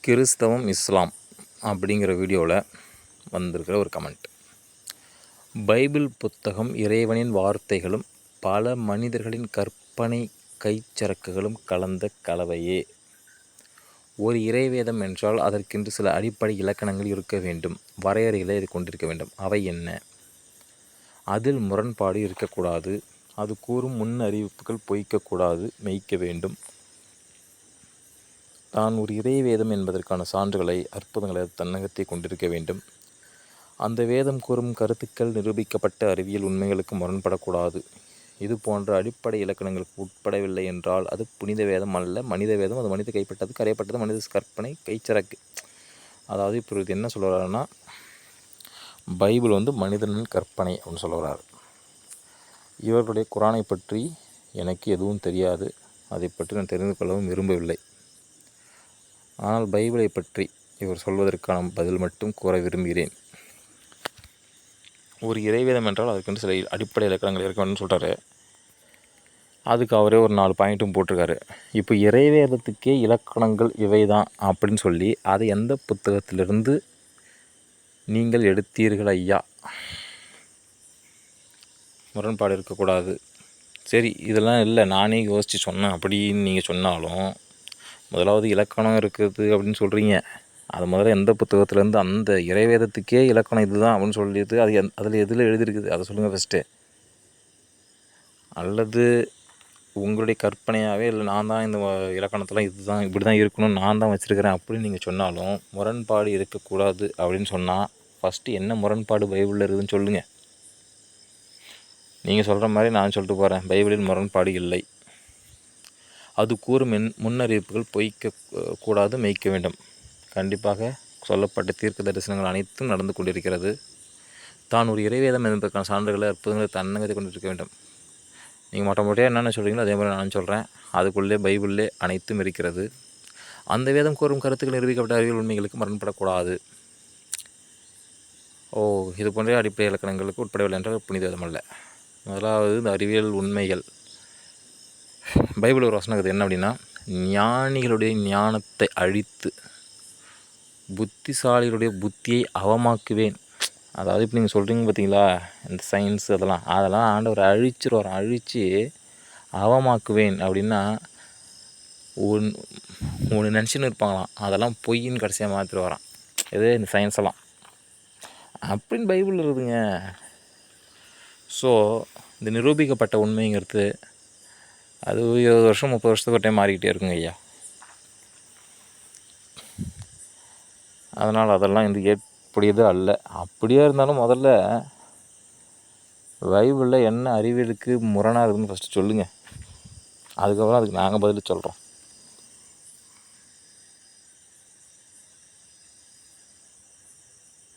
கிறிஸ்தவம் இஸ்லாம் அப்படிங்கிற வீடியோவில் வந்திருக்கிற ஒரு கமெண்ட். பைபிள் புத்தகம் இறைவனின் வார்த்தைகளும் பல மனிதர்களின் கற்பனை கைச்சரக்குகளும் கலந்த கலவையே. ஒரு இறைவேதம் என்றால் அதற்கென்று சில அடிப்படை இலக்கணங்கள் இருக்க வேண்டும், வரையறைகளை இது கொண்டிருக்க வேண்டும். அவை என்ன? அதில் முரண்பாடு இருக்கக்கூடாது, அது கூறும் முன் அறிவிப்புகள் பொய்க்கக்கூடாது, மெய்க்க வேண்டும். தான் ஒரு இறைவேதம் என்பதற்கான சான்றுகளை, அற்புதங்களை தன்னகத்தை கொண்டிருக்க வேண்டும். அந்த வேதம் கூறும் கருத்துக்கள் நிரூபிக்கப்பட்ட அறிவியல் உண்மைகளுக்கு முரண்படக்கூடாது. இது போன்ற அடிப்படை இலக்கணங்களுக்கு உட்படவில்லை என்றால் அது புனித வேதம் அல்ல, மனித வேதம். அது மனித கைப்பட்டது, கரையப்பட்டது, மனித கற்பனை கைச்சரக்கு. அதாவது இப்போ இது என்ன சொல்ல வர்றாருன்னா, பைபிள் மனிதனின் கற்பனை அப்படின்னு சொல்ல வர்றாரு. இவர்களுடைய குரானை பற்றி எனக்கு எதுவும் தெரியாது, அதை பற்றி நான் தெரிந்து கொள்ளவும் விரும்பவில்லை. ஆனால் பைபிளை பற்றி இவர் சொல்வதற்கான பதில் மட்டும் கூற விரும்புகிறேன். ஒரு இறைவேதம் என்றால் அதுக்கு சில அடிப்படை இலக்கணங்கள் இருக்க வேண்டும்னு சொல்கிறாரு. அதுக்கு அவரே ஒரு 4 பாயிண்ட்டும் போட்டிருக்காரு. இப்போ இறைவேதத்துக்கே இலக்கணங்கள் இவை தான் அப்படின்னு சொல்லி அதை எந்த புத்தகத்திலிருந்து நீங்கள் எடுத்தீர்கள் ஐயா? முரண்பாடு இருக்கக்கூடாது. சரி, இதெல்லாம் இல்லை, நானே யோசித்து சொன்னேன் அப்படின்னு நீங்கள் சொன்னாலும், முதலாவது இலக்கணம் இருக்குது அப்படின்னு சொல்கிறீங்க. அது முதல்ல எந்த புத்தகத்துலேருந்து? அந்த இறைவேதத்துக்கே இலக்கணம் இதுதான் அப்படின்னு சொல்லிட்டு அது அதில் எதில் எழுதியிருக்குது அதை சொல்லுங்கள் ஃபஸ்ட்டு. அல்லது உங்களுடைய கற்பனையாகவே, இல்லை நான் தான் இந்த இலக்கணத்தெலாம் இதுதான் இப்படி தான் இருக்கணும்னு நான் தான் வச்சுருக்கிறேன் அப்படின்னு நீங்கள் சொன்னாலும் முரண்பாடு இருக்கக்கூடாது அப்படின்னு சொன்னால் ஃபஸ்ட்டு என்ன முரண்பாடு பைபிளில் இருக்குதுன்னு சொல்லுங்கள். நீங்கள் சொல்கிற மாதிரி நான் சொல்லிட்டு போகிறேன், பைபிளில் முரண்பாடு இல்லை. அது கூறும் முன்னறிவிப்புகள் பொய்க்க கூடாது, மெய்க்க வேண்டும். கண்டிப்பாக சொல்லப்பட்ட தீர்க்க தரிசனங்கள் அனைத்தும் நடந்து கொண்டிருக்கிறது. தான் ஒரு இறைவேதம் என்பதற்கான சான்றுகளை, அற்புதங்களை தன்னகத்தை கொண்டிருக்க வேண்டும். நீங்கள் மொட்டையாக என்னென்ன சொல்கிறீங்களோ அதே மாதிரி நான் சொல்கிறேன். அதுக்குள்ளே பைபிளிலே அனைத்தும் இருக்கிறது. அந்த வேதம் கூறும் கருத்துக்கள் நிரூபிக்கப்பட்ட அறிவியல் உண்மைகளுக்கு மரணப்படக்கூடாது. இது போன்ற அடிப்படை இலக்கணங்களுக்கு உட்படவில்லை என்றால் புனித வேதம் அல்ல. முதலாவது இந்த அறிவியல் உண்மைகள். பைபிள் ஒரு வசனம் என்ன அப்படின்னா, ஞானிகளுடைய ஞானத்தை அழித்து புத்திசாலிகளுடைய புத்தியை அவமாக்குவேன். அதாவது இப்போ நீங்கள் சொல்கிறீங்க பார்த்தீங்களா, இந்த சயின்ஸ் அதெல்லாம் ஆண்டவர் அழித்து அவமாக்குவேன் அப்படின்னா ஒன்று நினச்சின்னு இருப்பாங்களாம், அதெல்லாம் பொய்ன்னு கடைசியாக மாற்றிட்டு வரான். இதே இந்த சயின்ஸ் எல்லாம் அப்படின்னு பைபிள் இருக்குதுங்க. ஸோ இந்த நிரூபிக்கப்பட்ட உண்மைங்கிறது அது 20 வருஷம் 30 வருஷத்துக்கு ஒரு டைம் மாறிக்கிட்டே இருக்குங்க ஐயா. அதனால் அதெல்லாம் ஏற்புடையது அல்ல. அப்படியே இருந்தாலும் முதல்ல பைபிளில் என்ன அறிவியலுக்கு முரணாக இருக்குதுன்னு ஃபஸ்ட்டு சொல்லுங்கள். அதுக்கப்புறம் அதுக்கு நாங்கள் பதில் சொல்கிறோம்.